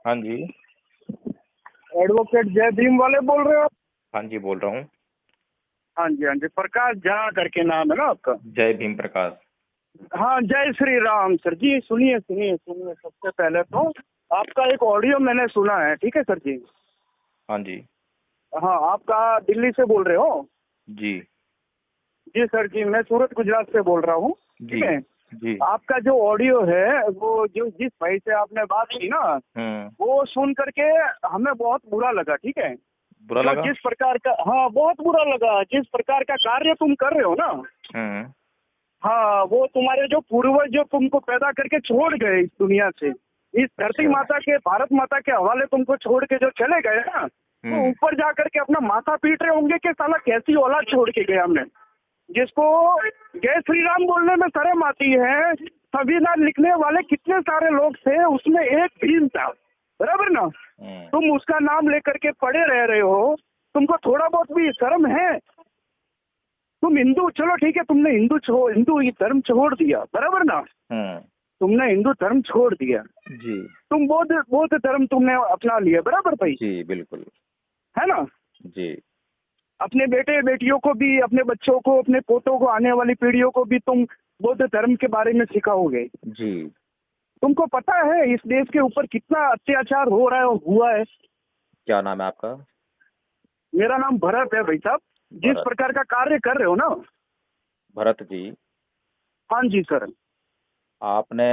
हाँ जी। एडवोकेट जय भीम वाले बोल रहे हो? हाँ जी, बोल रहा हूँ। हाँ जी, हाँ जी। प्रकाश झा करके नाम है ना आपका? जय भीम प्रकाश। हाँ, जय श्री राम सर जी। सुनिए सुनिए सुनिए, सबसे पहले तो आपका एक ऑडियो मैंने सुना है, ठीक है सर जी? हाँ जी। हाँ, आपका दिल्ली से बोल रहे हो? जी। जी सर जी, मैं सूरत गुजरात से बोल रहा हूँ, जी। ठीक है? जी। आपका जो ऑडियो है वो जो जिस भाई से आपने बात की ना, वो सुन करके हमें बहुत बुरा लगा, ठीक है? बुरा जो लगा। जिस प्रकार का, हाँ बहुत बुरा लगा, जिस प्रकार का कार्य तुम कर रहे हो ना, हम्म। हाँ वो तुम्हारे जो पूर्वज जो तुमको पैदा करके छोड़ गए इस दुनिया से, इस धरती अच्छा। माता के, भारत माता के हवाले तुमको छोड़ के जो चले गए ना, तो ऊपर जा करके अपना माथा पीट रहे होंगे कि साला कैसी औलाद छोड़ के गया हमने, जिसको जय श्री राम बोलने में शर्म आती है। संविधान लिखने वाले कितने सारे लोग थे, उसमें एक भीम था, बराबर ना? तुम उसका नाम लेकर के पड़े रह रहे हो, तुमको थोड़ा बहुत भी शर्म है? तुम हिंदू, चलो ठीक है, तुमने हिंदू धर्म छोड़ दिया, बराबर ना? तुमने हिंदू धर्म छोड़ दिया, जी। तुम बौद्ध बौद्ध धर्म तुमने अपना लिया, बराबर भाई? जी बिल्कुल। है ना? जी। अपने बेटे बेटियों को भी, अपने बच्चों को, अपने पोतों को, आने वाली पीढ़ियों को भी तुम बौद्ध धर्म के बारे में सिखाओगे। जी। तुमको पता है इस देश के ऊपर कितना अत्याचार हो रहा है, हुआ है? क्या नाम है आपका? मेरा नाम भरत है भाई साहब। जिस भरत। प्रकार का कार्य कर रहे हो ना। भरत जी, हाँ जी सर। आपने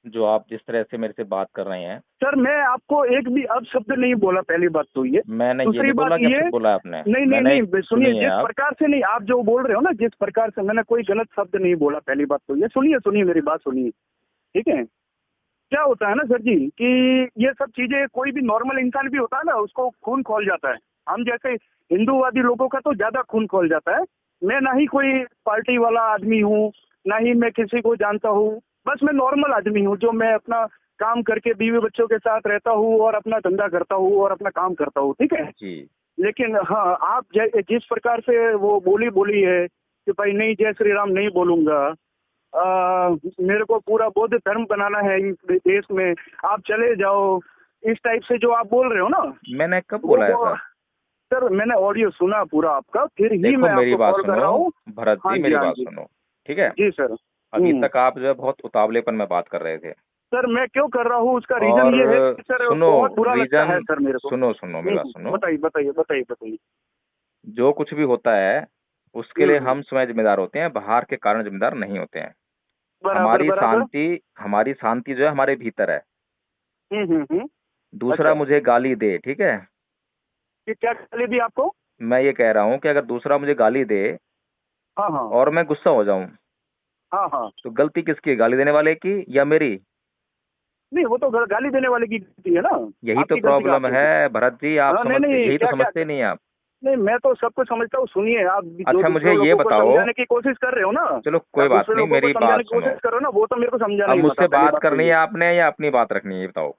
जो आप जिस तरह से मेरे से बात कर रहे हैं, सर मैं आपको एक भी अपशब्द नहीं बोला, पहली बात तो ये। मैंने ये दूसरी नहीं बोला बात कि ये, आपसे बोला आपने। नहीं नहीं मैंने नहीं, सुनिए, सुनिए जिस आप। प्रकार से नहीं, आप जो बोल रहे हो ना, जिस प्रकार से, मैंने कोई गलत शब्द नहीं बोला, पहली बात तो ये। सुनिए सुनिए, मेरी बात सुनिए, ठीक है? क्या होता है ना सर जी, कि ये सब चीजें, कोई भी नॉर्मल इंसान भी होता है ना, उसको खून खौल जाता है। हम जैसे हिंदूवादी लोगों का तो ज्यादा खून खौल जाता है। मैं ना ही कोई पार्टी वाला आदमी हूँ, ना ही मैं किसी को जानता हूँ। बस मैं नॉर्मल आदमी हूँ, जो मैं अपना काम करके बीवी बच्चों के साथ रहता हूँ और अपना धंधा करता हूँ और अपना काम करता हूँ, ठीक है? जी। लेकिन हाँ, आप जिस प्रकार से वो बोली है कि भाई नहीं, जय श्री राम नहीं बोलूंगा, मेरे को पूरा बौद्ध धर्म बनाना है इस देश में, आप चले जाओ, इस टाइप से जो आप बोल रहे हो ना, मैंने कब बोला है वो सर? सर मैंने ऑडियो सुना पूरा आपका, फिर ही देखो मैं मेरी आपको बात कॉल कर सुनो रहा हूँ। भरत हाँ जी, जी, मेरी हाँ बात जी। सुनो, ठीक है? जी सर। अभी तक आप जो है बहुत उतावलेपन में बात कर रहे थे। सर मैं क्यों कर रहा हूँ, उसका रीजन और ये है कि सर सुनो, बहुत बुरा लगता है रीजन, सर मेरे को। सुनो सुनो मेरी बात सुनो। बताइए बताइए बताइए बताइए। जो कुछ भी होता है उसके लिए हम्म। हम स्वयं जिम्मेदार होते हैं, बाहर के कारण जिम्मेदार नहीं होते हैं। बराबर बराबर। हमारी शांति जो है हमारे भीतर है। हम्म। दूसरा अच्छा, मुझे गाली दे, ठीक है? कि क्या गाली दी आपको? मैं ये कह रहा हूँ कि अगर दूसरा मुझे गाली दे हाँ हाँ और मैं गुस्सा हो जाऊं, हाँ हाँ। तो गलती किसकी है, गाली देने वाले की या मेरी? नहीं, वो तो गाली देने वाले की गलती है ना। यही तो आपकी गलती कहाँ प्रॉब्लम पे है होगी? भरत जी, आप हाँ नहीं समझते, नहीं, यही तो क्या क्या समझते नहीं आप। नहीं, मैं तो सब कुछ समझता हूँ। सुनिए, आप जो अच्छा मुझे दूसरे ये लोगों को बताओ, समझाने की कोशिश कर रहे हो ना, चलो कोई आप बात दूसरे नहीं, लोगों को मेरी समझाने बात की सुनो। कोशिश करो ना, वो तो मेरे को समझा अब नहीं पता, मुझसे पहली बात बात तो करनी है ये। आपने या अपनी बात रखनी है, ये बताओ।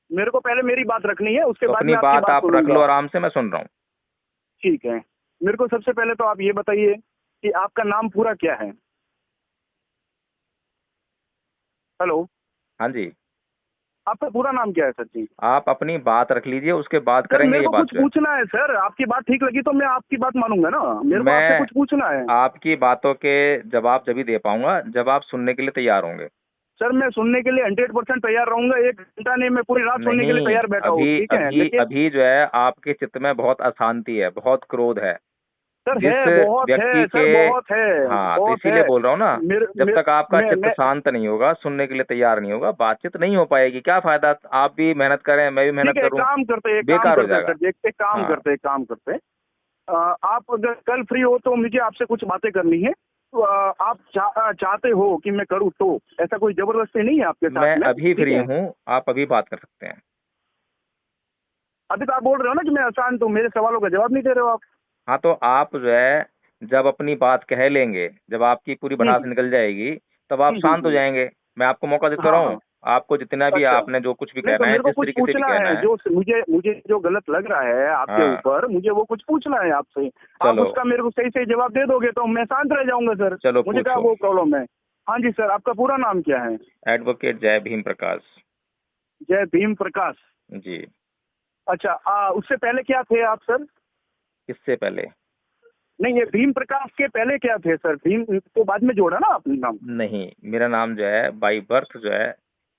मेरे को पहले मेरी बात रखनी है, उसके तो बाद अपनी मैं आपकी बात बात आप रख लो सुनूंगा। आराम से, मैं सुन रहा हूँ। ठीक है। मेरे को सबसे पहले तो आप ये बताइए कि आपका नाम पूरा क्या है? हेलो। हाँ जी। आपका पूरा नाम क्या है सर जी? आप अपनी बात रख लीजिए, उसके बाद सर करेंगे मेरे ये को बात कुछ जो है। पूछना है सर, आपकी बात ठीक लगी तो मैं आपकी बात मानूंगा ना, मेरे को आपसे मैं कुछ पूछना है। आपकी बातों के जवाब जब ही दे पाऊंगा जब आप सुनने के लिए तैयार होंगे। सर मैं सुनने के लिए 100% तैयार रहूंगा, 1 घंटा नहीं, मैं पूरी रात सुनने के लिए नहीं, तैयार बैठा हूँ, अभी ठीक है? अभी लेकिन अभी जो है आपके चित्त में बहुत अशांति है, बहुत क्रोध है। सर जिस है, बहुत है व्यक्ति के, सर, बहुत है, हाँ तो बहुत इसीलिए है। बोल रहा हूँ ना, मेरे जब मेरे तक आपका चित्त मैं शांत नहीं होगा, सुनने के लिए तैयार नहीं होगा, बातचीत नहीं हो पाएगी। क्या फायदा, आप भी मेहनत करें, मैं भी ठीक मेहनत है, एक करूं, काम करते हैं, एक काम बेकार हो करते हैं जाएगा। सर जी, एक काम हाँ। करते हैं, एक काम करते हैं। आप अगर कल फ्री हो तो मुझे आपसे कुछ बातें करनी है, तो आप चाहते हो कि मैं करूँ, तो ऐसा कोई जबरदस्ती नहीं है आपके साथ मैं में, अभी ठीक फ्री है? हूँ, आप अभी बात कर सकते हैं। अभी तो आप बोल रहे हो ना कि मैं अशांत हूँ, मेरे सवालों का जवाब नहीं दे रहे हो आप। हाँ तो आप जो है जब अपनी बात कह लेंगे, जब आपकी पूरी भड़ास हम्म निकल जाएगी, तब आप शांत हो हम्म। जाएंगे। मैं आपको मौका देता हाँ रहा हूँ, हाँ। आपको जितना भी, अच्छा, आपने जो कुछ भी नहीं तो कहना है, मेरे को जिस कुछ तरीके से भी पूछना कहना है, है। जो मुझे मुझे जो गलत लग रहा है आपके हाँ ऊपर, मुझे वो कुछ पूछना है आपसे। आप चलो। उसका मेरे को सही सही जवाब दे दोगे तो मैं शांत रह जाऊंगा सर। चलो मुझे क्या पूछो। वो प्रॉब्लम है? हाँ जी सर, आपका पूरा नाम क्या है? एडवोकेट जय भीम प्रकाश। जय भीम प्रकाश। जी। अच्छा, उससे पहले क्या थे आप सर? इससे पहले नहीं, ये भीम प्रकाश के पहले क्या थे सर? भीम तो बाद में जोड़ा ना आपने नाम? नहीं, मेरा नाम जो है बाई बर्थ जो है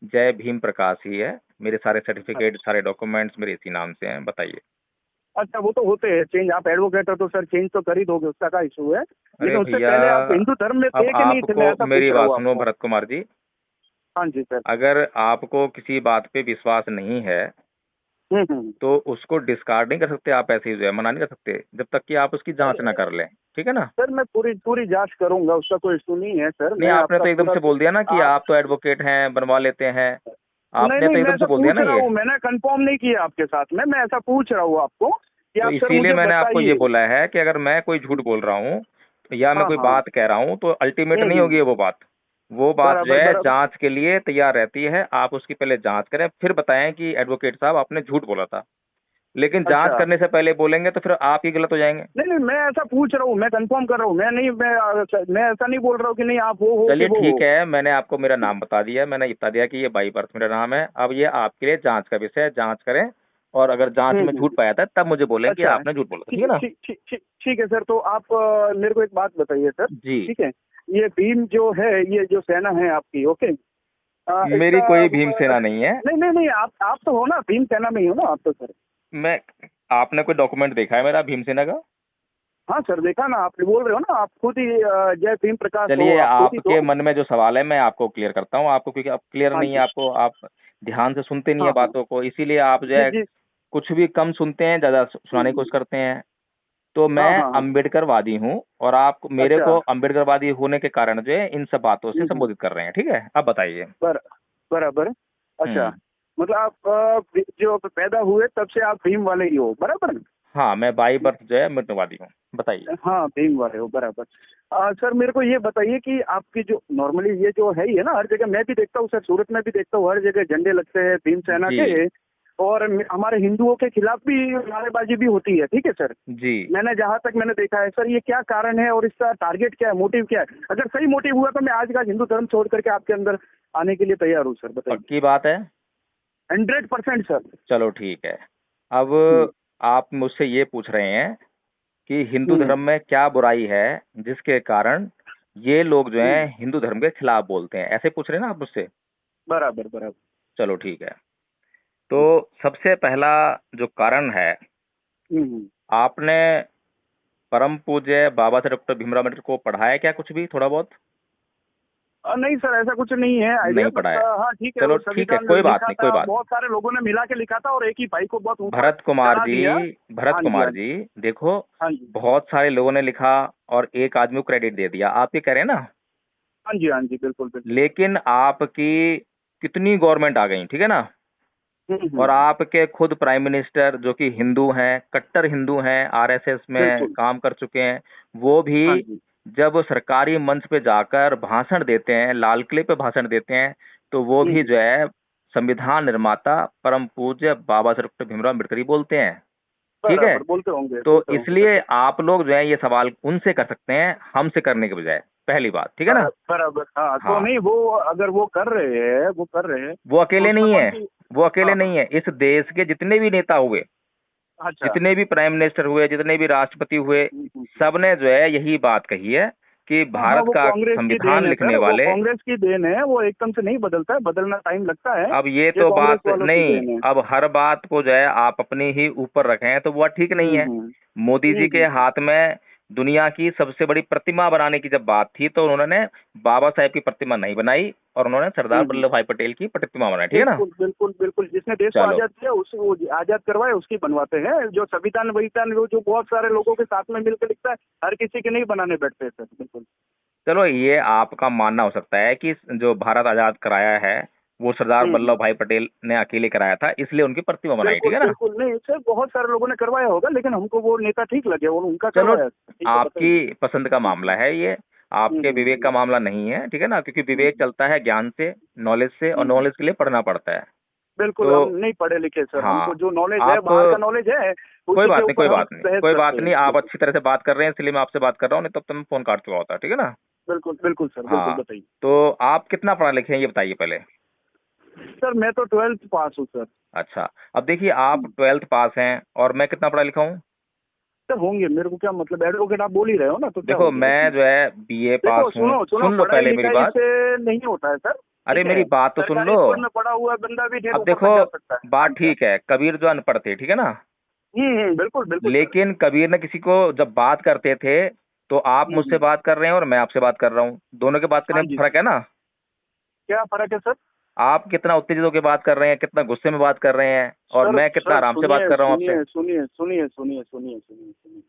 जय भीम प्रकाश ही है। मेरे सारे सर्टिफिकेट, सारे डॉक्यूमेंट्स मेरे इसी नाम से हैं। बताइए। अच्छा, वो तो होते हैं चेंज, आप एडवोकेट हो तो सर चेंज तो कर ही दोगे, उसका क्या इशू है। अरे लेकिन उससे भैया, पहले आप हिंदू धर्म में अब थे कि नहीं थे, मैं आपको ऐसा मेरी पूछ रहा बात हूँ सुनो आपको। भरत कुमार जी। हाँ जी सर। अगर आपको किसी बात पे विश्वास नहीं है हम्म। तो उसको डिस्कार्ड नहीं कर सकते आप, ऐसे ही जो है मना नहीं कर सकते जब तक कि आप उसकी जांच ना कर लें। ठीक है ना? सर मैं पूरी पूरी जांच करूंगा, उसका कोई इशू नहीं है सर। नहीं, मैं आपने आपका तो एकदम पूरा से बोल दिया ना कि आप, आप तो एडवोकेट हैं, बनवा लेते हैं। नहीं आपने नहीं, तो मैं एकदम ऐसा से बोल दिया पूछ ना रहा ये। हूँ, मैंने कंफर्म नहीं किया आपके साथ में, मैं ऐसा पूछ रहा हूँ आपको कि तो आप सर इसीलिए मुझे मैंने आपको ये बताइए। बोला है कि अगर मैं कोई झूठ बोल रहा हूँ या मैं हाँ कोई हाँ। बात कह रहा हूँ तो अल्टीमेट नहीं हम्म। होगी वो बात। वो बात जो बराबर है बराबर। जांच के लिए तैयार रहती है। आप उसकी पहले जांच करें, फिर बताएं कि एडवोकेट साहब आपने झूठ बोला था। लेकिन जांच अच्छा, करने से पहले बोलेंगे तो फिर आप ही गलत हो जाएंगे। नहीं नहीं, मैं ऐसा पूछ रहा हूँ, मैं कंफर्म कर रहा हूँ, मैं ऐसा नहीं बोल रहा हूँ कि नहीं आप वो हो कि चलिए वो हो। ठीक है, मैंने आपको मेरा नाम बता दिया। मैंने ये बता दिया कि ये बाई बर्थ मेरा नाम है। अब ये आपके लिए जांच का विषय है, जांच करें। और अगर जांच में झूठ हम्म। पाया था तब मुझे बोलें कि अच्छा, आपने झूठ बोला था। ठीक ठीक है ना? ठीक ठीक ठीक ठीक है सर। तो आप मेरे को एक बात बताइए सर। जी। ठीक है, ये भीम जो है, ये जो सेना है आपकी, ओके, मेरी इसका कोई भीम सेना नहीं है। नहीं नहीं नहीं, आप तो हो ना, भीम सेना में ही हो ना आप तो सर? मैं आपने कोई डॉक्यूमेंट देखा है मेरा भीमसेना का? हाँ सर, देखा ना, आप बोल रहे हो ना, आप खुद ही जय भीम प्रकाश हो, चलिए, आप खुद ही तो। आपके मन में जो सवाल है मैं आपको क्लियर करता हूँ आपको, क्योंकि अब क्लियर हाँ नहीं है जी। आपको। आप ध्यान से सुनते नहीं है हाँ हाँ। बातों को, इसीलिए आप जो जी है जी। कुछ भी कम सुनते हैं, ज्यादा सुनाने की कोशिश करते हैं। तो हाँ मैं हाँ हाँ। अम्बेडकरवादी हूँ और आप मेरे अच्छा। को अम्बेडकरवादी होने के कारण जो है इन सब बातों से हम्म। संबोधित कर रहे हैं। ठीक है, अब बताइए। बराबर। अच्छा, हम्म। मतलब आप जो पैदा हुए तब से आप भीम वाले ही हो, बराबर? हाँ, मैं बाई बर्थ जो है अम्बेडकरवादी हूँ। बताइए। हाँ, भीम वाले हो, बराबर। सर मेरे को ये बताइए कि आपकी जो नॉर्मली ये जो है ही है ना, हर जगह मैं भी देखता हूँ सर, सूरत में भी देखता हूँ, हर जगह झंडे लगते हैं भीम सेना जी। के। और हमारे हिंदुओं के खिलाफ भी नारेबाजी भी होती है, ठीक है सर। जी। मैंने जहाँ तक मैंने देखा है सर, ये क्या कारण है और इसका टारगेट क्या है, मोटिव क्या है? अगर सही मोटिव हुआ तो मैं आज का हिंदू धर्म छोड़ करके आपके अंदर आने के लिए तैयार हूँ सर, बताइए। पक्की बात है। 100% सर। चलो ठीक है। अब हम्म। आप मुझसे ये पूछ रहे हैं कि हिंदू हम्म। धर्म में क्या बुराई है जिसके कारण ये लोग जो हैं हम्म। हिंदू धर्म के खिलाफ बोलते हैं, ऐसे पूछ रहे हैं ना आप मुझसे? बराबर बराबर। चलो ठीक है। तो हम्म। सबसे पहला जो कारण है, हम्म। आपने परम पूज्य बाबा साहेब डॉक्टर भीमराव अम्बेडकर को पढ़ा है क्या कुछ भी, थोड़ा बहुत? नहीं सर, ऐसा कुछ नहीं है आइडिया, नहीं बट पढ़ा है। हाँ ठीक है, चलो वो ठीक है, संविधान कोई बात लिखा नहीं, कोई था, बात बहुत सारे लोगों ने मिला के लिखा था और एक ही भाई को बहुत नहीं। ऊपर चढ़ा दिया। भरत हाँ जी, कुमार हाँ जी। जी, देखो, हाँ जी। बहुत सारे लोगों ने लिखा और एक आदमी को क्रेडिट दे दिया, आप ये कह रहे हैं ना? हाँ जी, हाँ जी, बिल्कुल बिल्कुल। लेकिन आपकी कितनी गवर्नमेंट आ गई, ठीक है ना? और हम्म। आपके खुद प्राइम मिनिस्टर जो कि हिंदू हैं, कट्टर हिंदू हैं, आरएसएस में बिल्कुल। काम कर चुके हैं, वो हाँ भी जी। जब सरकारी मंच पे जाकर भाषण देते हैं, लाल किले पे भाषण देते हैं, तो वो भी जो है संविधान निर्माता परम पूज्य बाबा साहेब डॉक्टर भीमराव अम्बेडकर ही बोलते हैं। ठीक है? बराबर, बोलते होंगे तो बोलते होंगे इसलिए बिल्कुल। आप लोग जो है ये सवाल उनसे कर सकते हैं, हमसे करने के बजाय। पहली बात, ठीक है ना? बराबर, हाँ तो हाँ, नहीं, वो अगर वो कर रहे हैं, वो कर रहे हैं वो तो अकेले उसमें नहीं कौन है। सी? वो अकेले हाँ हाँ। नहीं है। इस देश के जितने भी नेता हुए, अच्छा। जितने भी प्राइम मिनिस्टर हुए, जितने भी राष्ट्रपति हुए, सबने जो है यही बात कही है कि हाँ हाँ, भारत वो का कांग्रेस की देन संविधान है लिखने सर, वो वाले। कांग्रेस की देन है, वो एकदम से नहीं बदलता है, बदलना टाइम लगता है। अब ये ये तो कांग्रेस बात वालों की नहीं, देन है। अब हर बात को जो है आप अपनी ही ऊपर रखें तो वो ठीक नहीं है। हम्म। मोदी जी के हम्म। हाथ में दुनिया की सबसे बड़ी प्रतिमा बनाने की जब बात थी तो उन्होंने बाबा साहेब की प्रतिमा नहीं बनाई और उन्होंने सरदार हम्म। वल्लभ भाई पटेल की प्रतिमा बनाई। ठीक है ना? बिल्कुल बिल्कुल बिल्कुल, जिसने देश को चलो। आजाद किया उस वो आजाद करवाए उसकी बनवाते हैं। जो संविधान वविधान वो जो बहुत सारे लोगों के साथ में मिलकर लिखता है, हर किसी के नहीं बनाने बैठते सर, बिल्कुल। चलो, ये आपका मानना हो सकता है कि जो भारत आजाद कराया है वो सरदार हम्म। वल्लभ भाई पटेल ने अकेले कराया था, इसलिए उनकी प्रतिमा बनाई। ठीक बिल्कुल है ना? बिल्कुल, नहीं सर, बहुत सारे लोगों ने करवाया होगा, लेकिन हमको वो नेता ठीक लगे और उनका चलो, करवाया, ठीक है, आपकी बताइए। पसंद का मामला है ये, आपके विवेक का हम्म। मामला नहीं है। ठीक है ना? क्योंकि विवेक हम्म। चलता है ज्ञान से, नॉलेज से, और हम्म। नॉलेज के लिए पढ़ना पड़ता है। बिल्कुल, हम तो नहीं पढ़े लिखे सर, हमको हाँ, जो नॉलेज है आप बाहर का नॉलेज है, कोई उसी के बात नहीं, कोई ऊपर हम बात नहीं, बहस कोई बात करते हैं, नहीं, आप बिल्कुल। अच्छी तरह से बात कर रहे हैं इसलिए मैं आपसे बात कर रहा हूँ, नहीं तब तो मैं फोन काट चुका होता। ठीक है ना? बिल्कुल बिल्कुल सर, बिल्कुल, हाँ, बताइए। तो आप कितना पढ़ा लिखे हैं ये बताइए पहले। सर मैं तो 12th पास हूँ सर। अच्छा, अब देखिए आप 12th पास हैं और मैं कितना पढ़ा लिखा हूँ? सर होंगे, मेरे को क्या मतलब, एडवोकेट आप बोल ही रहे हो ना, तो क्या देखो हो गया मैं इसमें? जो है बीए पास देखो हूँ। सुनो सुनो, सुन लो पढ़ाई पहले मेरी लिखाई बात। से नहीं होता है सर। अरे ठीक मेरी है, बात तो सुन सरकारी लो। स्कूल में पढ़ा हुआ बंदा भी ढेर अब ऊपर तक देखो जा सकता है। हाँ बात सर। ठीक है, कबीर जो अनपढ़ थे, ठीक है ना, बिल्कुल बिल्कुल सर। लेकिन कबीर ने किसी को जब बात करते थे तो आप मुझसे हम्म। बात कर रहे हैं और मैं आपसे बात कर रहा हूँ, दोनों के बात करने हाँ में जी फर्क सर। है ना। क्या फर्क है सर? आप कितना उत्तेजित होकर बात कर रहे हैं, कितना गुस्से में बात कर रहे हैं, और सर मैं कितना सर आराम से बात सुनिए कर रहा हूँ आपसे। सुनिए सुनिए सुनिए सुनिए सुनिए सुनिए सुनिए।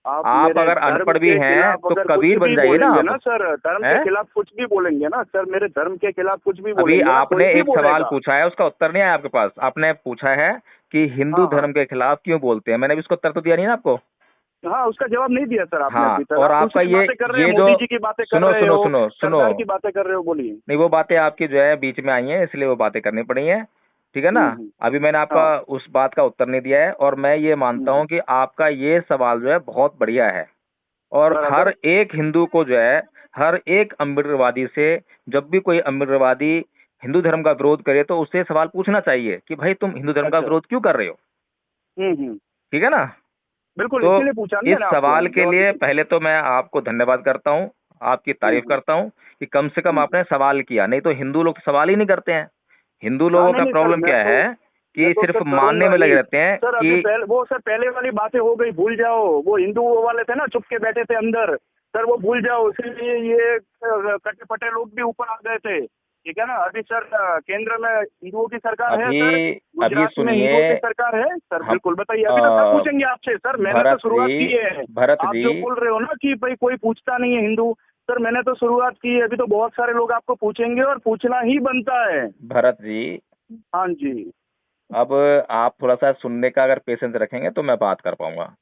आप आप मेरे अगर धर्म अनपढ़ भी के हैं खिलाफ तो अगर कुछ कबीर बन भी जाइए ना बोलेंगे आप। ना सर, धर्म के हैं? खिलाफ कुछ भी बोलेंगे ना सर, मेरे धर्म के खिलाफ कुछ भी अभी बोलेंगे ना, कोई आपने भी एक सवाल बोलेगा। पूछा है, उसका उत्तर नहीं आया आपके पास। आपने पूछा है कि हिंदू हाँ हाँ धर्म के खिलाफ क्यों बोलते हैं, मैंने भी उसका उत्तर तो दिया नहीं ना आपको। हाँ, उसका जवाब नहीं दिया सर आपने हाँ, अभी तक। और आप आपका दूसरी बातें कर रहे हैं, ये जो, मोदी जी की बातें कर सुनो रहे सुनो हो, सुनो सुनो, सरकार की बातें कर रहे हो, बोलिए। नहीं वो बातें आपकी जो है बीच में आई हैं इसलिए वो बातें करनी पड़ी हैं, ठीक है ना। हम्म। अभी मैंने आपका हाँ। उस बात का उत्तर नहीं दिया है, और मैं ये मानता हम्म। हूँ कि आपका ये सवाल जो है बहुत बढ़िया है, और हर बराबर। एक हिंदू को जो है, हर एक अम्बेडकरवादी से, जब भी कोई अम्बेडकरवादी हिंदू धर्म का विरोध करे तो उससे सवाल पूछना चाहिए कि भाई तुम हिंदू धर्म का अच्छा। विरोध क्यों कर रहे हो, हम्म। ठीक है ना। बिल्कुल, तो इसीलिए पूछा ना इस मैंने आपको, सवाल के जवाब लिए दीजिए। पहले तो मैं आपको धन्यवाद करता हूँ, आपकी तारीफ हम्म। करता हूँ कि कम से कम हम्म। आपने सवाल किया, नहीं तो हिंदू लोग तो सवाल ही नहीं करते हैं। हिंदू हाँ लोगों नहीं का नहीं सर, प्रॉब्लम क्या है मैं कि तो सिर्फ सर मानने करूंगा में लगे ही रहते हैं सर। अभी कि, पहले वो सर, पहले वाली बातें हो गई, भूल जाओ। वो हिंदू वो वाले थे ना, चुप के बैठे थे अंदर, सर वो भूल जाओ। इसीलिए ये कटे फटे लोग भी ऊपर आ गए थे, ठीक है ना। अभी सर केंद्र में हिंदुओं की सरकार है अभी सर, अभी गुजरात में सुनिए। हिंदुओं की सरकार है सर। हम बिल्कुल बताइए, अभी तो सब पूछेंगे आपसे सर, मैंने तो भरत शुरुआत जी, की है। भरत आप जी, जो बोल रहे हो ना कि भाई कोई पूछता नहीं है हिंदू, सर मैंने तो शुरुआत की है। अभी तो बहुत सारे लोग आपको पूछेंगे और पूछना ही बनता है। भरत जी, हाँ जी। अब आप थोड़ा सा सुनने का अगर पेशेंस रखेंगे तो मैं बात कर पाऊंगा,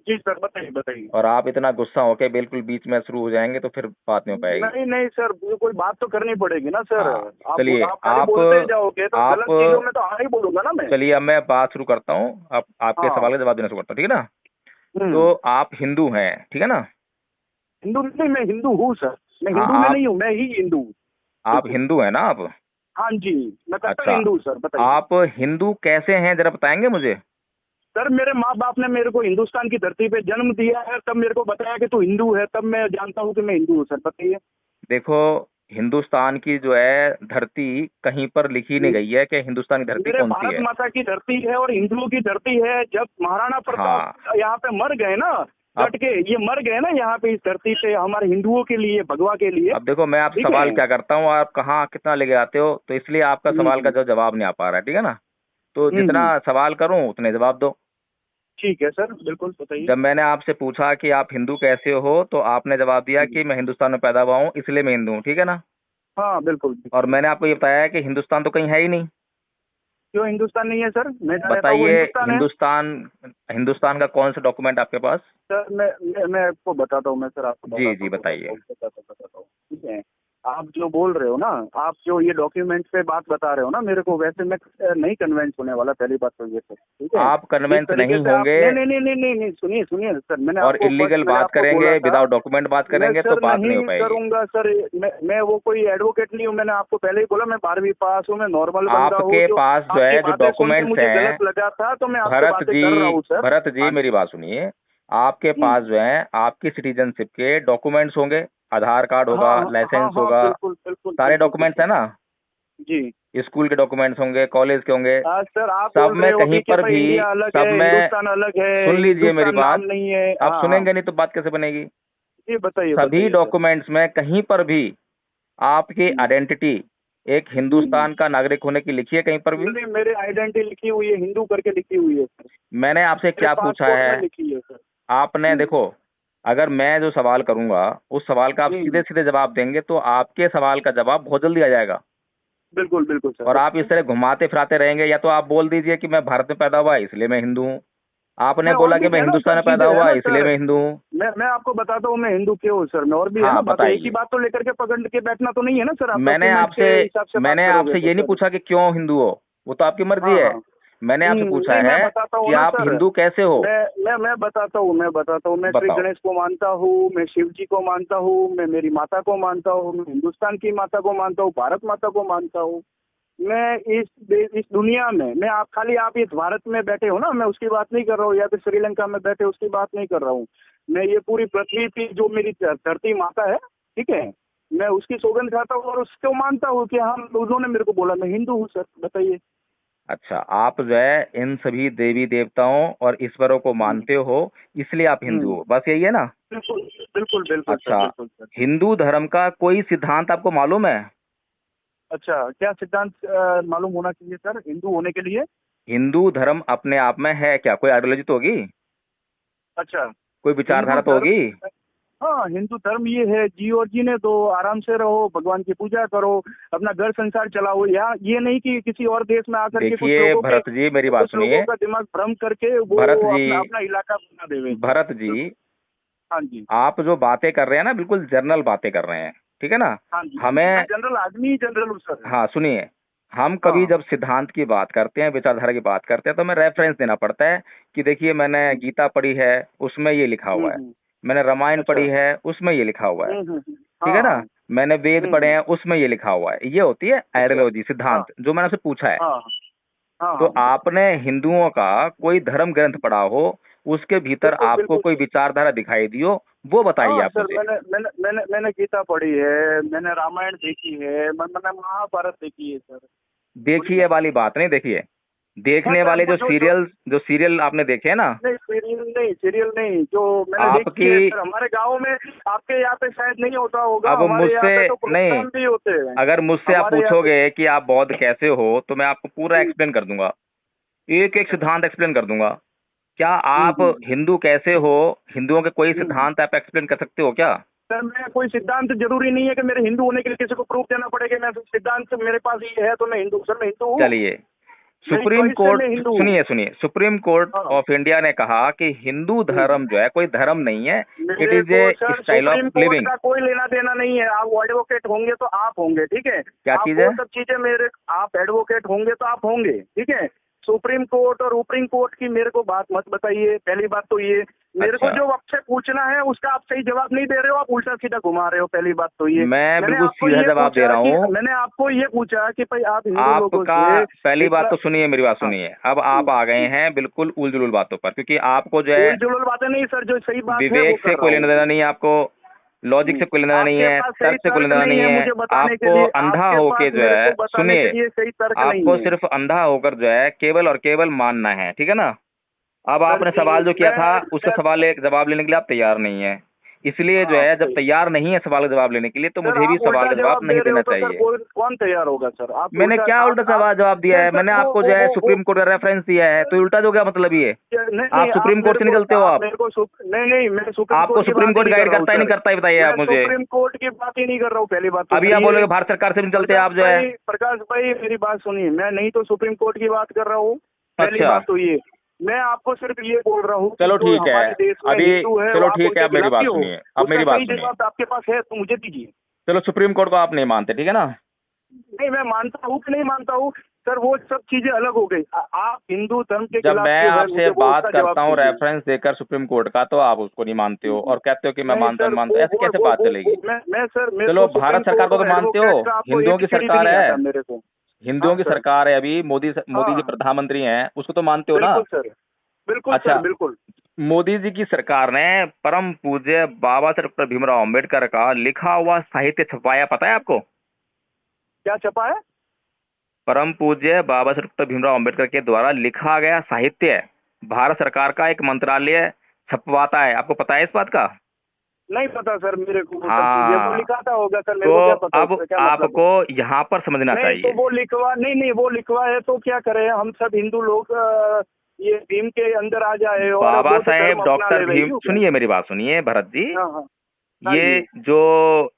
जी सर, बताइए बताइए। और आप इतना गुस्सा होके बिल्कुल बीच में शुरू हो जाएंगे तो फिर बात नहीं हो पाएगी। नहीं नहीं सर, कोई बात तो करनी पड़ेगी ना सर। हाँ, चलिए आप खाली आप बोलते ही जाओगे तो आप गलत चीजों में तो हाँ ही बोलूंगा ना मैं। चलिए अब मैं बात शुरू करता हूँ, अब आपके हाँ। सवाल का जवाब देना शुरू करता हूँ, ठीक है ना। हम्म। तो आप हिंदू हैं, ठीक है ना। हिंदू नहीं, मैं हिंदू हूँ सर। मैं हाँ, हिंदू में नहीं हूँ, मैं ही हिंदू हूँ। आप बिल्कुल। हिंदू हैं ना आप। हाँ जी, मैं कट्टर अच्छा, हिंदू हूँ सर, बताइए। आप हिंदू कैसे हैं जरा बताएंगे मुझे। सर मेरे माँ बाप ने मेरे को हिंदुस्तान की धरती पे जन्म दिया है, तब मेरे को बताया कि तू हिंदू है, तब मैं जानता हूँ कि मैं हिंदू हूँ सर, बताइए। देखो, हिंदुस्तान की जो है धरती कहीं पर लिखी नहीं गई है कि हिंदुस्तान की धरती मेरे कौन सी भारत है। माता की धरती है और हिंदुओं की धरती है। जब महाराणा हाँ, प्रताप यहाँ पे मर गए ना, अब डट के ये मर गए ना यहाँ पे, इस धरती पे हमारे हिंदुओं के लिए, भगवा के लिए। अब देखो मैं आपसे ठीक सवाल है। क्या करता हूँ, आप कहाँ कितना लेके आते हो, तो इसलिए आपका सवाल का हम्म। जो जवाब नहीं आ पा रहा है, ठीक है ना। तो जितना हम्म। सवाल करूँ उतने जवाब दो। ठीक है सर, बिल्कुल बताइए। जब मैंने आपसे पूछा कि आप हिंदू कैसे हो तो आपने जवाब दिया हम्म। कि मैं हिंदुस्तान में पैदा हुआ हूँ इसलिए मैं हिंदू हूँ, ठीक है ना। हाँ बिल्कुल और बिल्कुल। मैंने आपको ये बताया है कि हिंदुस्तान तो कहीं है ही नहीं। क्यों हिंदुस्तान नहीं है सर? मैं जहाँ रहता हूँ वो बताइए, हिंदुस्तान है। हिंदुस्तान, हिंदुस्तान का कौन सा डॉक्यूमेंट आपके पास। सर मैं आपको बताता हूँ, मैं सर आपको जी बताता जी हूँ बताइए। बताता हूँ, ठीक है। आप जो बोल रहे हो ना, आप जो ये डॉक्यूमेंट पे बात बता रहे हो ना मेरे को, वैसे मैं नहीं कन्वेंस होने वाला, पहली बात तो ये सर, ठीक है। आप जिस कन्वेंस तरीके नहीं से आप, होंगे नहीं नहीं नहीं नहीं नहीं नहीं, सुनिए सुनिए सर, मैंने और आपको फर्स्ट इलीगल मैंने बात आपको बोला करेंगे, था। विदाउट डॉक्यूमेंट बात मैं करेंगे तो सर बात नहीं हो नहीं पाएगी। करूंगा सर। मैं वो कोई एडवोकेट नहीं हूँ, मैंने आपको पहले ही बोला। मैं 12वीं पास हूँ, मैं नॉर्मल बंदा हूँ। आपके जो पास जो आपकी है जो बातें सुन के डॉक्यूमेंट्स मुझे हैं, गलत लगा था तो मैं आपसे भरत बातें जी, कर रहा हूँ सर। भरत जी हाँ मेरी जी। बात सुनिए। आपके पास जो है आपकी सिटीजनशिप के डॉक्यूमेंट्स होंगे, आधार कार्ड हाँ होगा, हाँ हाँ लाइसेंस हाँ, होगा, बिल्कुल बिल्कुल सारे बिल्कुल डॉक्यूमेंट्स है बिल्कुल। ना। जी। स्कूल के डॉक्यूमेंट्स होंगे, कॉलेज के होंगे, आज सर आप सब बोल में रहे हो कहीं अभी कि पर भाई भी, इंडिया अलग सब है, में, हिंदुस्तान अलग है, सुन लीजिए मेरी हिंदुस्तान नाम बात। नहीं है। आप हाँ हाँ। सुनेंगे नहीं तो बात कैसे बनेगी। जी बताइए सभी बताइए सर। डॉक्यूमेंट्स में कहीं पर भी आपकी हम्म। आइडेंटिटी एक हम्म। हिंदुस्तान का नागरिक होने की लिखी है कहीं पर भी। नहीं, मेरी आइडेंटिटी लिखी हुई है, हिंदू करके लिखी हुई है सर। मैंने आपसे मेरे क्या पूछा पासपोर्ट में है, लिखी है सर। आपने हम्म। देखो, अगर मैं जो सवाल करूंगा उस सवाल का आप सीधे हम्म। सीधे जवाब देंगे तो आपके सवाल का जवाब बहुत जल्दी आ जाएगा। बिल्कुल बिल्कुल सर, और आप इस बताइए। तरह घुमाते फिराते रहेंगे, या तो आप बोल दीजिए कि मैं भारत में पैदा हुआ इसलिए मैं हिंदू हूँ, आपने मैं और बोला भी कि मैं है ना हिंदुस्तान सर, में पैदा चीजें है हुआ ना इसलिए सर। मैं हिंदू हूँ। मैं आपको बताता हूँ मैं हिंदू क्यों हूँ सर। मैं और भी है ना हाँ बातें, एक ही बताइए। बात तो लेकर के पकड़ के बैठना तो नहीं है ना सर। आप मैंने डॉक्यूमेंट के आपसे हिसाब से बात मैंने करोगे आपसे तो ये नहीं सर। पूछा कि क्यों हिंदू हो, वो तो आपकी मर्जी हाँ है। हाँ। मैंने आपसे पूछा नहीं, मैं है बताता हूँ कि ना आप सर। हिंदू कैसे हो। मैं बताता हूँ। मैं श्री बताओ। गणेश को मानता हूँ, मैं शिव जी को मानता हूँ, मैं मेरी माता को मानता हूँ, मैं हिंदुस्तान की माता को मानता हूँ, भारत माता को मानता हूँ। मैं इस दुनिया में, मैं आप खाली आप इस भारत में बैठे हो ना, मैं उसकी बात नहीं कर रहा हूँ, या फिर श्रीलंका में बैठे उसकी बात नहीं कर रहा हूँ। मैं ये पूरी पृथ्वी की जो मेरी धरती माता है, ठीक है, मैं उसकी सौगंध खाता हूँ और उसको मानता हूँ कि हम, उन्होंने मेरे को बोला, मैं हिंदू हूँ सर, बताइए। अच्छा, आप जो है इन सभी देवी देवताओं और ईश्वरों को हम्म, मानते हो, इसलिए आप हिंदू हम्म, हो, बस यही है ना? बिल्कुल बिल्कुल बिल्कुल सर, अच्छा, बिल्कुल सर। हिंदू धर्म का कोई सिद्धांत आपको मालूम है? अच्छा, क्या सिद्धांत मालूम होना चाहिए सर हिंदू होने के लिए? हिंदू धर्म अपने आप में है क्या? कोई आइडियोलॉजी तो होगी, अच्छा, कोई हिंदू विचारधारा तो होगी। धर्म, हाँ हिंदू धर्म ये है, जी और जीने दो, आराम से रहो, भगवान की पूजा करो, अपना घर संसार चलाओ। या ये नहीं कि किसी और देश में आकर के देखिए भरत जी, मेरी बात कुछ लोगों सुनिए। का दिमाग भ्रम करके वो भरत जी, अपना अपना इलाका बना देवे सर। भरत जी, हाँ जी, आप जो बातें कर रहे हैं ना, बिल्कुल जनरल बातें कर रहे हैं, ठीक है ना? हाँ जी, मैं हमें, जनरल आदमी, जनरल हूँ सर। हाँ सुनिए, हम कभी हाँ। जब सिद्धांत की बात करते हैं, विचारधारा की बात करते हैं, तो हमें रेफरेंस देना पड़ता है कि देखिए मैंने हम्म, गीता पढ़ी है, उसमें ये लिखा हुआ है। हम्म, मैंने रामायण अच्छा। पढ़ी है, उसमें ये लिखा हुआ है। ठीक है हाँ, ना? मैंने वेद हम्म, पढ़े हैं, उसमें ये लिखा हुआ है। ये होती है अच्छा। आइडियोलॉजी, हाँ, सिद्धांत, जो मैंने आपसे पूछा है। हाँ, हाँ, तो हाँ, आपने हिंदुओं का कोई धर्म ग्रंथ पढ़ा हो, उसके भीतर बिल्कुल आपको बिल्कुल कोई सर। विचारधारा दिखाई दी हो, वो बताइए हाँ आप सर, मुझे। मैंने गीता पढ़ी है, मैंने रामायण देखी है, मैंने महाभारत देखी है सर। देखिए सुनिए। वाली बात नहीं, देखिए हाँ देखने सर, वाले वो जो जो सीरियल आपने देखे हैं ना, नहीं, सीरियल नहीं, जो मैंने देखी आपकी, है सर, हमारे गांव में, आपके यहाँ पे शायद नहीं होता होगा, अब हमारे यहाँ मुझसे पे तो नहीं, प्रोग्राम भी होते हैं। अगर मुझसे आप हमारे यहाँ पे। पूछोगे कि आप बौद्ध कैसे हो, तो मैं आपको पूरा हम्म, एक्सप्लेन कर दूंगा, एक एक अच्छा। सिद्धांत एक्सप्लेन कर दूंगा। क्या हम्म, आप हिंदू कैसे हो, हिंदुओं के कोई हम्म। सिद्धांत आप एक्सप्लेन कर सकते हो क्या? सर, मैं कोई सिद्धांत, जरूरी नहीं है कि मेरे हिंदू होने के लिए किसी को प्रूफ देना पड़ेगा। मैं सिद्धांत मेरे पास ये है तो मैं हिंदू, सर मैं हिंदू हूँ, चलिए, मेरी सुप्रीम चॉइस से कोर्ट, मैं हिंदू हूँ। सुनिए सुनिए, सुप्रीम कोर्ट हाँ। ऑफ इंडिया ने कहा कि हिंदू हम्म। धर्म जो है कोई धर्म नहीं है, इट मेरे इज को ए सर style of Supreme Court living. का कोई लेना देना नहीं है। आप एडवोकेट होंगे तो आप होंगे, ठीक है। क्या आप चीज वो है? सब चीजें मेरे, आप एडवोकेट होंगे तो आप होंगे, ठीक है। सुप्रीम कोर्ट और ऊपरीम कोर्ट की मेरे को बात मत बताइए, पहली बात तो ये। मेरे को अच्छा, जो आपसे पूछना है उसका आप सही जवाब नहीं दे रहे हो, आप उल्टा सीधा घुमा रहे हो, पहली बात तो ये। मैं मैंने बिल्कुल आपको सीधा ये जवाब दे पूछा रहा कि हूँ। मैंने आपको ये पूछा कि भाई आप हिंदू लोगों आपका, से पहली बात इतना। तो सुनिए, मेरी बात हाँ। सुनिए, अब आप आ गए हैं बिल्कुल उल जुलूल बातों पर, क्योंकि आपको जो है उल जुलूल बातें नहीं सर, जो सही बात है वो विवेक से कर रहा कोई लेना हूँ। देना नहीं है आपको, लॉजिक से कोई लेना देना नहीं आपके है, पास सही तर्क से कोई तर्क लेना देना नहीं नहीं है है। मुझे बताने के आपको लिए, अंधा आपके होके पास जो मेरे है, को बताने के सुनिए, लिए सही तर्क नहीं आपको है। सिर्फ अंधा होकर जो है केवल और केवल मानना है, ठीक है ना? अब सर आपने जी, सवाल जो किया था, उसका मैं सवाल एक जवाब लेने के लिए आप तैयार नहीं है, इसलिए जो हाँ है जब सही। तैयार नहीं है सवाल का जवाब लेने के लिए, तो सर मुझे भी आप सवाल उल्टा का जवाब जवाब दे नहीं रहे देना हो तो सर चाहिए। कौन तैयार होगा सर? आप मैंने उल्टा, क्या उल्टा आप सवाल जवाब दिया नहीं है? सर, मैंने आपको जो वो है वो सुप्रीम कोर्ट का रेफरेंस दिया है, तो उल्टा जो क्या मतलब ये? नहीं आप नहीं, सुप्रीम कोर्ट से निकलते हो आप आप? मेरे को नहीं नहीं, मैं सुप्रीम आपको कोर्ट की सुप्रीम बात ही कोर्ट नहीं कर गाइड रहा हूँ करता है नहीं सर। करता है, बताइए मैं आप मुझे। सुप्रीम कोर्ट की बात ही नहीं कर रहा हूँ, पहली बात तो अभी आप सुनिए। बोलोगे भारत सरकार से भी निकलते हैं आप जो है। प्रकाश भाई मेरी बात सुनिए, मैं नहीं तो सुप्रीम कोर्ट की बात कर रहा हूँ, पहली अच्छा, बात तो ये। मैं आपको सिर्फ ये बोल रहा हूँ कि चलो जो ठीक है, हमारे देश में अभी हिंदू है वो चलो आप ठीक है, उनके आप मेरी खिलाफ बात क्यों हो? सुनिए, अब उसका मेरी बात सही सुनिए। जवाब आपके पास है तो मुझे दीजिए। चलो, सुप्रीम कोर्ट को आप नहीं मानते, ठीक है ना? नहीं, मैं मानता हूँ कि नहीं मानता हूँ सर, वो सब चीजें अलग हो गई। आप हिंदू धर्म के जब खिलाफ मैं क्यों है, आपसे मुझे वो बात उसका जवाब करता हूँ दीजिए। रेफरेंस देकर सुप्रीम कोर्ट का, तो आप उसको नहीं मानते हो और कहते हो कि मैं नहीं मानता सर, नहीं मानता, ऐसे कैसे बात चलेगी? मैं सर, मेरे चलो, को सुप्रीम भारत सरकार कोर्ट को तो और मानते हो, एडवोकेट का आपको हिंदुओं की ABCD भी सरकार नहीं है, आता मेरे को। हाँ हिंदुओं की सर। सरकार है अभी, मोदी जी हाँ, प्रधानमंत्री हैं, उसको तो मानते हो ना? बिल्कुल सर, बिल्कुल सर, अच्छा, बिल्कुल। मोदी जी की सरकार ने परम पूज्य बाबा साहब डॉक्टर भीमराव अम्बेडकर का लिखा हुआ साहित्य छपवाया, पता है आपको? क्या छपा है? परम पूज्य बाबा साहब डॉक्टर भीमराव अम्बेडकर के द्वारा लिखा गया साहित्य भारत सरकार का एक मंत्रालय छपवाता है, आपको पता है इस बात का? नहीं पता सर मेरे को, वो सब चीजें वो हाँ, लिखाता होगा सर, मेरे तो को क्या पता अब उसका क्या मतलब है। आपको यहाँ पर समझना नहीं तो चाहिए। वो लिखवा, नहीं नहीं, वो लिखवा है तो क्या करें हम सब हिंदू लोग, ये भीम के अंदर आ जाए और बाबा बौद्ध धर्म साहेब अपना डॉक्टर ले, भीम, यूँ क्या? सुनिए मेरी बात सुनिए भरत जी, हाँ हाँ। हाँ ये जी। जो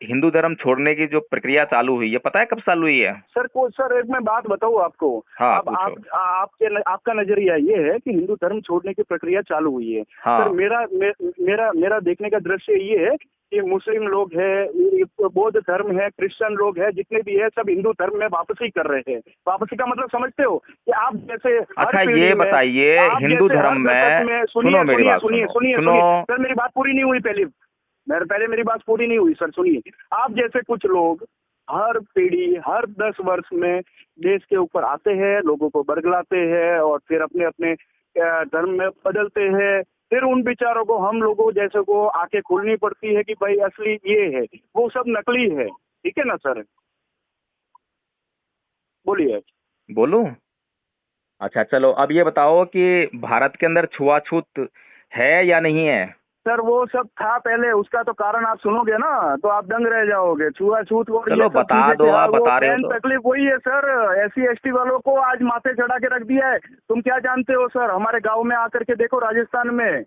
हिंदू धर्म छोड़ने की जो प्रक्रिया चालू हुई है, पता है कब चालू हुई है? सर एक मैं बात बताऊँ आपको। हाँ, अब पूछो। आपका नजरिया ये है कि हिंदू धर्म छोड़ने की प्रक्रिया चालू हुई है। हाँ, सर मेरा देखने का दृश्य ये है कि मुस्लिम लोग है, ये बौद्ध धर्म है, क्रिश्चियन लोग है, जितने भी है सब हिंदू धर्म में वापसी कर रहे हैं। वापसी का मतलब समझते हो कि आप जैसे हर अच्छा पीढ़ी ये में, बताइए, आप हिंदू जैसे हर धर्म दशक में, में, सुनो सुनिए मेरी सुनिए बात, सुनिए सुनो सुनिए सुनो, सुनिए सर, मेरी बात पूरी नहीं हुई, पहले मेरी बात पूरी नहीं हुई सर, सुनिए। आप जैसे कुछ लोग हर पीढ़ी हर 10 वर्ष में देश के ऊपर आते हैं, लोगों को बरगलाते हैं और फिर अपने अपने धर्म में बदलते हैं। फिर उन बेचारों को, हम लोगों जैसे को आंखें खोलनी पड़ती है कि भाई असली ये है, वो सब नकली है। ठीक है ना सर, बोलिए। बोलूं? अच्छा चलो, अब ये बताओ कि भारत के अंदर छुआछूत है या नहीं है? सर वो सब था पहले, उसका तो कारण आप सुनोगे ना तो आप दंग रह जाओगे। छुआछूत और ये चलो सब बता चीजें दो, क्या, आप वो बता रहे हो मेन तो। तकलीफ वही है सर। SC ST वालों को आज माथे चढ़ा के रख दिया है। तुम क्या जानते हो सर, हमारे गांव में आकर के देखो, राजस्थान में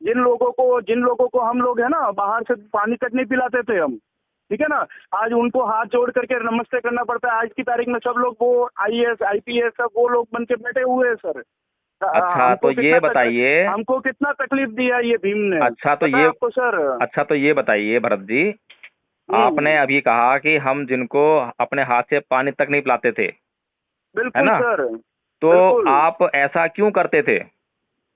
जिन लोगों को हम लोग है ना बाहर से पानी तक नहीं पिलाते थे हम, ठीक है ना, आज उनको हाथ जोड़ करके नमस्ते करना पड़ता है। आज की तारीख में सब लोग वो IAS IPS सब वो लोग बन के बैठे हुए हैं सर। अच्छा तो ये बताइए, हमको कितना तकलीफ दिया ये भीम ने, अच्छा तो पता है ये आपको सर? अच्छा तो ये बताइए भरत जी, आपने हम्म, अभी कहा कि हम जिनको अपने हाथ से पानी तक नहीं पिलाते थे, है बिल्कुल ना? सर, तो बिल्कुल आप ऐसा क्यों करते थे?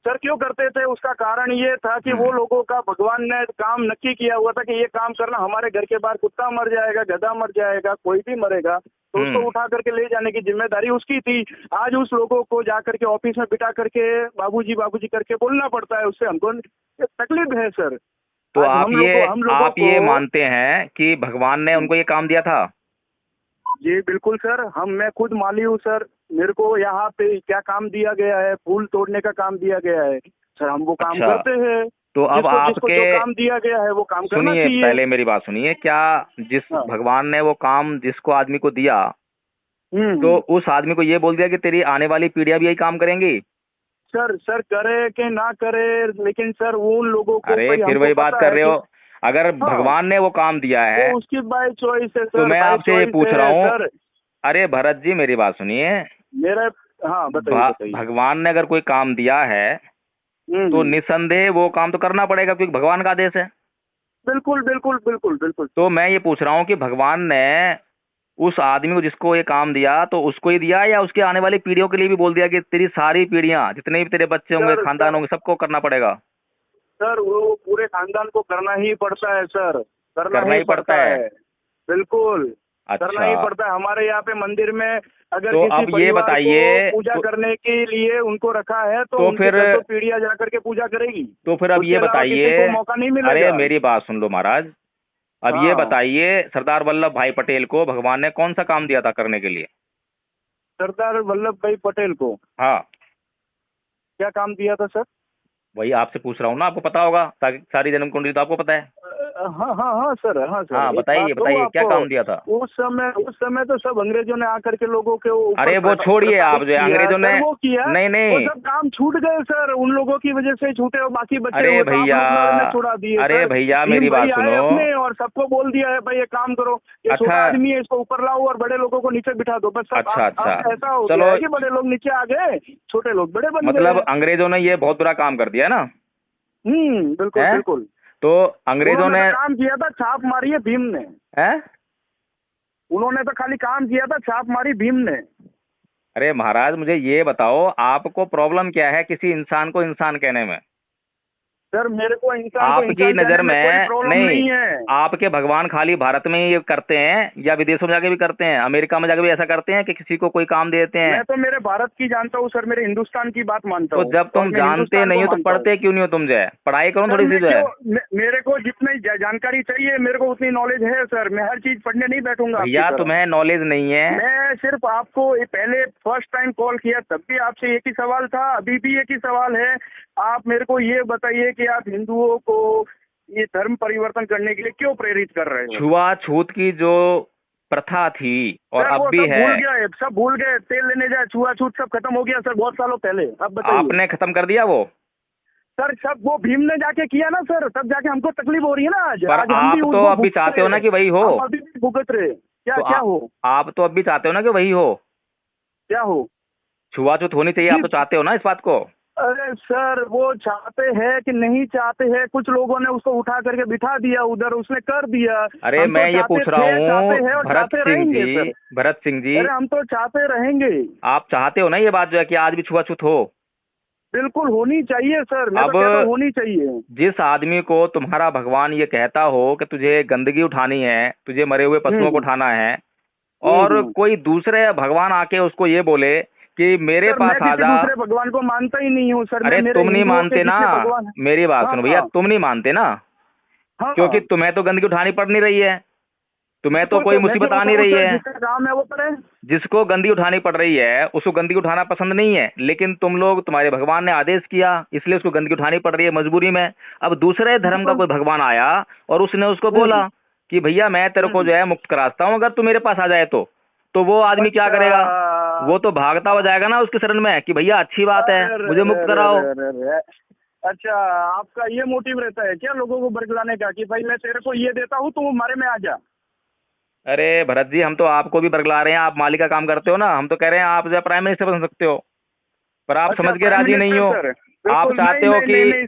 सर। क्यों करते थे, उसका कारण ये था कि वो हम्म। लोगों का भगवान ने काम नक्की किया हुआ था कि ये काम करना, हमारे घर के बाहर कुत्ता मर जाएगा, गधा मर जाएगा, कोई भी मरेगा तो उसको हम्म। उठा करके ले जाने की जिम्मेदारी उसकी थी। आज उस लोगों को जा करके ऑफिस में बिठा करके बाबूजी बाबूजी करके बोलना पड़ता है, उससे हमको तकलीफ है सर। तो आज हम लोगों आप ये को मानते हैं कि भगवान ने उनको ये काम दिया था? जी बिल्कुल सर, मैं खुद माली हूँ सर। मेरे को यहाँ पे क्या काम दिया गया है, फूल तोड़ने का काम दिया गया है सर, हम वो काम अच्छा, करते हैं। तो अब जिसको जिसको आपके, जो काम दिया गया है वो काम करना सुनिए चाहिए। पहले मेरी बात सुनिए, क्या जिस हाँ। भगवान ने वो काम जिसको आदमी को दिया, तो हम्म। उस आदमी को ये बोल दिया कि तेरी आने वाली पीढ़ियां भी यही काम करेंगी? सर करे कि ना करे, लेकिन सर उन लोगों को अरे भाई फिर हमको वही बात पता कर है रहे कि हो, अगर हाँ, भगवान ने वो काम दिया है वो उसकी बाय चॉइस है तो सर, मैं बाय आपसे ये चॉइस पूछ रहा है हूँ। सर। अरे भरत जी मेरी बात सुनिए, मेरा, हाँ बताइए बताइए। भगवान ने अगर कोई काम दिया है तो हम्म, निसंदेह वो काम तो करना पड़ेगा, क्योंकि भगवान का आदेश है। बिल्कुल बिल्कुल बिल्कुल बिल्कुल। तो मैं ये पूछ रहा हूँ कि भगवान ने उस आदमी को जिसको ये काम दिया, तो उसको ही दिया या उसके आने वाली पीढ़ियों के लिए भी बोल दिया कि तेरी सारी पीढ़ियां, जितने भी तेरे बच्चे होंगे, सर खानदान सर होंगे, सबको करना पड़ेगा? सर वो पूरे खानदान को करना ही पड़ता है सर, करना करना ही ही पड़ता पड़ता है। है, बिल्कुल करना अच्छा, ही पड़ता है। हमारे यहाँ पे मंदिर में अगर तो किसी अब ये परिवार को बताइए, पूजा करने के लिए उनको रखा है तो तो उनके फिर घर तो पीढ़ियां जा करके पूजा करेगी। तो फिर अब उसके ये अलावा किसी बताइए, को मौका नहीं अरे मिलेगा। मेरी बात सुन लो महाराज, अब ये हाँ, बताइए, सरदार वल्लभ भाई पटेल को भगवान ने कौन सा काम दिया था करने के लिए? सरदार वल्लभ भाई पटेल को हाँ, क्या काम दिया था सर? वही आपसे पूछ रहा हूँ ना, आपको पता होगा, सारी जन्म कुंडली तो आपको पता है। हाँ हाँ हाँ सर, हाँ सर, हाँ एक बात बताइए कहूँ बताइए, क्या आपको, काम दिया था? उस समय तो सब अंग्रेजों ने आकर के लोगों के ऊपर अरे वो छोड़िए, आप प्रताड़ित जो है किया अंग्रेजों ने, सर, वो किया, नहीं वो नहीं, सब काम छूट गए सर, उन लोगों की वजह से छूटे और बाकी बचे अरे हुए तो आप भैया, लोग ने छुड़ा दिए अरे सर। भैया भीम मेरी बात भाई आए सुनो। अपने और सबको बोल दिया है भाई ये काम करो, ये छोटा अच्छा आदमी है, इसको ऊपर लाओ और बड़े लोगों को नीचे बिठा दो, बस सब। अच्छा अच्छा, अब ऐसा हो गया चलो, है कि बड़े लोग नीचे आ गए, छोटे लोग बड़े बन गए मतलब हैं। अंग्रेजों ने ये बहुत बुरा काम कर दिया ना, बिल्कुल है? बिल्कुल। तो अंग्रेजों उन्होंने ने, तो काम किया था, छाप मारी है भीम ने। है? उन्होंने तो खाली काम किया था, छाप मारी भीम ने। अरे महाराज मुझे ये बताओ, आपको प्रॉब्लम क्या है किसी इंसान को इंसान कहने में? सर मेरे को इंसान को आपकी इंसान नजर कहने में कोई में प्रॉब्लम नहीं, नहीं है। आपके भगवान खाली भारत में ही ये करते हैं या विदेशों में जाके भी करते हैं, अमेरिका में जाके भी ऐसा करते हैं कि किसी को कोई काम दे देते हैं? मैं तो मेरे भारत की जानता हूँ सर, मेरे हिंदुस्तान की बात मानता तो हूँ जब और तुम मैं जानते हिंदुस्तान नहीं को हो तो मानता हूँ। पढ़ते क्यों नहीं हो? तुम जो है पढ़ाई करो सर थोड़ी सी मैं जो है। मेरे को जितनी जानकारी चाहिए, मेरे को उतनी नॉलेज है सर, मैं हर चीज पढ़ने नहीं बैठूंगा आपकी भैया तरह। तुम्हें नॉलेज नहीं है। मैं सिर्फ आपको पहले फर्स्ट टाइम कॉल किया तब भी आपसे एक ही सवाल था, अभी भी एक ही सवाल है। आप मेरे को ये बताइए कि आप हिंदुओं को ये धर्म परिवर्तन करने के लिए क्यों प्रेरित कर रहे हो? छुआछूत की जो प्रथा थी और सर अब वो भी सब है, भूल गए, सब भूल गए, तेल लेने जाए, छुआछूत सब खत्म हो गया सर बहुत सालों पहले। अब बताइए। आपने खत्म कर दिया वो? सर सब वो भीम ने जाके किया ना सर, तब जाके हमको तकलीफ हो रही है ना आज। पर आज हम भी आप तो उसको अब भी भुगत चाहते हो रहे ना हैं। कि वही हो, हम अभी भी भुगत रहे। क्या तो क्या हो? आप तो अब भी चाहते हो ना कि वही हो, क्या हो? छुआछूत होनी चाहिए, आप तो चाहते हो ना इस बात को? अरे सर वो चाहते हैं कि नहीं चाहते हैं, कुछ लोगों ने उसको उठा करके बिठा दिया उधर, उसने कर दिया। अरे हम तो मैं ये चाहते पूछ रहा थे, चाहते हूँ हैं और भरत चाहते सिंह रहेंगे जी, सर। भरत सिंह जी, अरे हम तो चाहते रहेंगे। आप चाहते हो ना ये बात जो है कि आज भी छुआछूत हो? बिल्कुल होनी चाहिए सर, मैं अब तो कहता हूँ होनी चाहिए। जिस आदमी को तुम्हारा भगवान ये कहता हो कि तुझे गंदगी उठानी है, तुझे मरे हुए पशुओं को हम्म उठाना है, और हम्म। कोई दूसरे भगवान आके उसको ये बोले कि मेरे सर मैं पास आ किसी जा। दूसरे भगवान को मानता ही नहीं हूँ सर, मैं अरे मेरे तुम नहीं हिंदुओं के मानते ना, जितने भगवान हैं। मेरी बात हाँ सुनो भैया, हाँ तुम नहीं मानते ना, हाँ। क्योंकि तुम्हें तो गंदगी उठानी पड़ नहीं रही है, तुम्हें तो बिल्कुल कोई सर, मैं मुसीबत क्यों आ नहीं उठाऊं रही सर, है। जिसका काम है वो करे। जिसको गंदगी उठानी पड़ रही है उसको गंदगी उठाना पसंद नहीं है, लेकिन तुम लोग, तुम्हारे भगवान ने आदेश किया इसलिए उसको गंदगी उठानी पड़ रही है मजबूरी में। अब दूसरे धर्म का बिल्कुल। कोई भगवान आया और उसने उसको बोला हम्म कि भैया मैं तेरे को जो हम्म। है मुक्त कराता हूँ अगर तू मेरे पास आ जाए तो वो आदमी क्या अच्छा। करेगा? वो तो भागता हो जाएगा ना उसके शरण में कि भैया अच्छी बात है, अरे रे मुझे रे मुक्त रे कराओ। रे रे रे। अच्छा, आपका ये मोटिव रहता है क्या लोगों को बरगलाने का, कि भाई मैं तेरे को ये देता हूँ तू हमारे में आ जा। अरे भरत जी, हम तो आपको भी बरगला रहे हैं, आप माली का काम करते हो ना, हम तो कह रहे हैं आप जो है प्राइम मिनिस्टर बन सकते हो, पर आप अच्छा समझ के प्राइम राजी नहीं मिनिस्टर हो। सर, आप बिल्कुल नहीं चाहते हो नहीं कि नहीं नहीं।